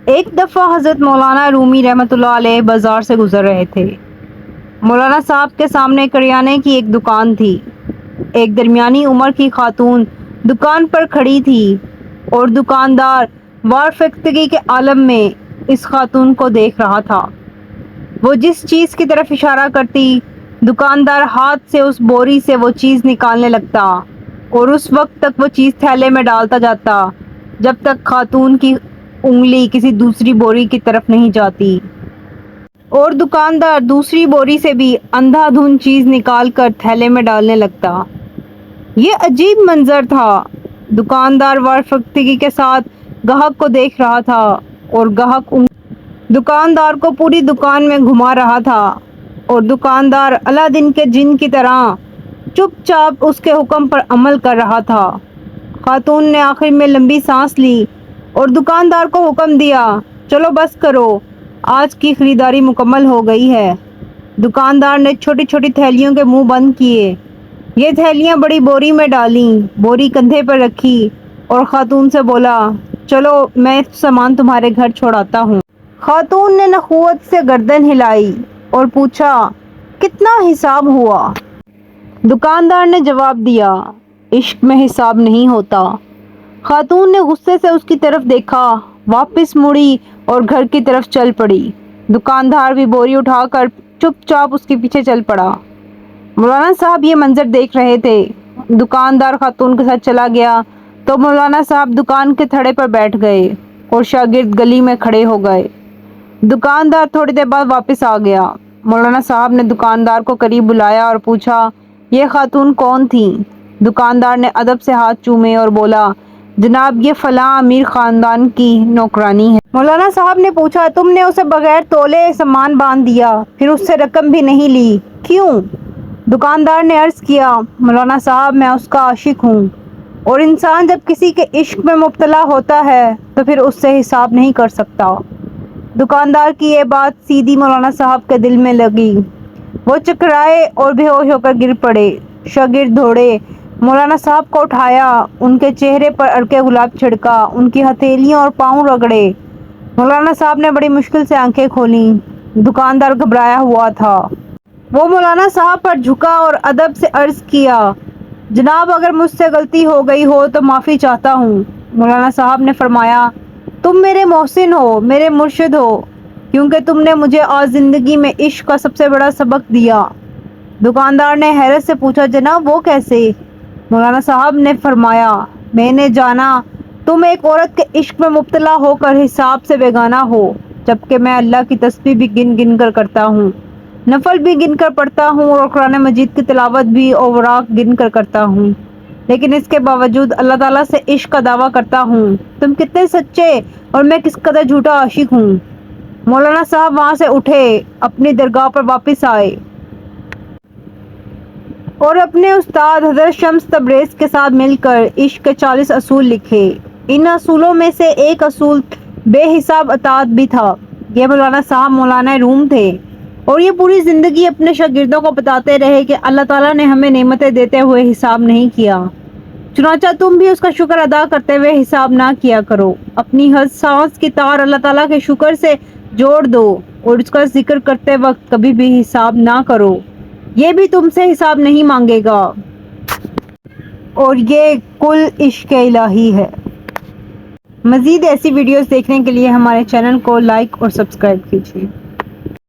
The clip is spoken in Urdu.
ایک دفعہ حضرت مولانا رومی رحمۃ اللہ علیہ بازار سے گزر رہے تھے۔ مولانا صاحب کے سامنے کریانے کی ایک دکان تھی۔ ایک درمیانی عمر کی خاتون دکان پر کھڑی تھی اور دکاندار وارفتگی کے عالم میں اس خاتون کو دیکھ رہا تھا۔ وہ جس چیز کی طرف اشارہ کرتی، دکاندار ہاتھ سے اس بوری سے وہ چیز نکالنے لگتا اور اس وقت تک وہ چیز تھیلے میں ڈالتا جاتا جب تک خاتون کی انگلی کسی دوسری بوری کی طرف نہیں جاتی، اور دکاندار دوسری بوری سے بھی اندھا دھند چیز نکال کر تھیلے میں ڈالنے لگتا۔ یہ عجیب منظر تھا۔ دکاندار وارفتگی کے ساتھ گاہک کو دیکھ رہا تھا اور گاہک دکاندار کو پوری دکان میں گھما رہا تھا، اور دکاندار الادین کے جن کی طرح چپ چاپ اس کے حکم پر عمل کر رہا تھا۔ خاتون نے آخر میں لمبی سانس لی اور دکاندار کو حکم دیا، چلو بس کرو، آج کی خریداری مکمل ہو گئی ہے۔ دکاندار نے چھوٹی چھوٹی تھیلیوں کے منہ بند کیے، یہ تھیلیاں بڑی بوری میں ڈالیں، بوری کندھے پر رکھی اور خاتون سے بولا، چلو میں سامان تمہارے گھر چھوڑاتا ہوں۔ خاتون نے نخوت سے گردن ہلائی اور پوچھا، کتنا حساب ہوا؟ دکاندار نے جواب دیا، عشق میں حساب نہیں ہوتا۔ خاتون نے غصے سے اس کی طرف دیکھا، واپس مڑی اور گھر کی طرف چل پڑی۔ دکاندار بھی بوری اٹھا کر چپ چاپ اس کے پیچھے چل پڑا۔ مولانا صاحب یہ منظر دیکھ رہے تھے۔ دکاندار خاتون کے ساتھ چلا گیا تو مولانا صاحب دکان کے تھڑے پر بیٹھ گئے اور شاگرد گلی میں کھڑے ہو گئے۔ دکاندار تھوڑی دیر بعد واپس آ گیا۔ مولانا صاحب نے دکاندار کو قریب بلایا اور پوچھا، یہ خاتون کون تھیں؟ دکاندار نے ادب سے ہاتھ چومے اور بولا، جناب یہ فلاں امیر خاندان کی نوکرانی ہے۔ مولانا صاحب نے پوچھا، تم نے اسے بغیر تولے سامان باندھ دیا، پھر اس سے رقم بھی نہیں لی، کیوں؟ دکاندار نے عرض کیا، مولانا صاحب میں اس کا عاشق ہوں، اور انسان جب کسی کے عشق میں مبتلا ہوتا ہے تو پھر اس سے حساب نہیں کر سکتا۔ دکاندار کی یہ بات سیدھی مولانا صاحب کے دل میں لگی۔ وہ چکرائے اور بے ہوش ہو کر گر پڑے۔ شاگرد دوڑے، مولانا صاحب کو اٹھایا، ان کے چہرے پر عرق گلاب چھڑکا، ان کی ہتھیلیاں اور پاؤں رگڑے۔ مولانا صاحب نے بڑی مشکل سے آنکھیں کھولیں۔ دکاندار گھبرایا ہوا تھا۔ وہ مولانا صاحب پر جھکا اور ادب سے عرض کیا، جناب اگر مجھ سے غلطی ہو گئی ہو تو معافی چاہتا ہوں۔ مولانا صاحب نے فرمایا، تم میرے محسن ہو، میرے مرشد ہو، کیونکہ تم نے مجھے آج زندگی میں عشق کا سب سے بڑا سبق دیا۔ دکاندار نے حیرت سے پوچھا، جناب وہ کیسے؟ مولانا صاحب نے فرمایا، میں نے جانا تم ایک عورت کے عشق میں مبتلا ہو کر حساب سے بیگانہ ہو، جبکہ میں اللہ کی تسبیح بھی گن گن کر کرتا ہوں، نفل بھی گن کر پڑھتا ہوں اور قرآن مجید کی تلاوت بھی اوراق گن کر کرتا ہوں، لیکن اس کے باوجود اللہ تعالیٰ سے عشق کا دعویٰ کرتا ہوں۔ تم کتنے سچے اور میں کس قدر جھوٹا عاشق ہوں۔ مولانا صاحب وہاں سے اٹھے، اپنی درگاہ پر واپس آئے اور اپنے استاد حضرت شمس تبریز کے ساتھ مل کر عشق کے 40 اصول لکھے۔ ان اصولوں میں سے ایک اصول بے حساب اطاعت بھی تھا۔ یہ مولانا صاحب مولانا روم تھے اور یہ پوری زندگی اپنے شاگردوں کو بتاتے رہے کہ اللہ تعالیٰ نے ہمیں نعمتیں دیتے ہوئے حساب نہیں کیا، چنانچہ تم بھی اس کا شکر ادا کرتے ہوئے حساب نہ کیا کرو۔ اپنی ہر سانس کی تار اللہ تعالیٰ کے شکر سے جوڑ دو اور اس کا ذکر کرتے وقت کبھی بھی حساب نہ کرو، یہ بھی تم سے حساب نہیں مانگے گا، اور یہ کل عشق الہی ہے۔ مزید ایسی ویڈیوز دیکھنے کے لیے ہمارے چینل کو لائک اور سبسکرائب کیجیے۔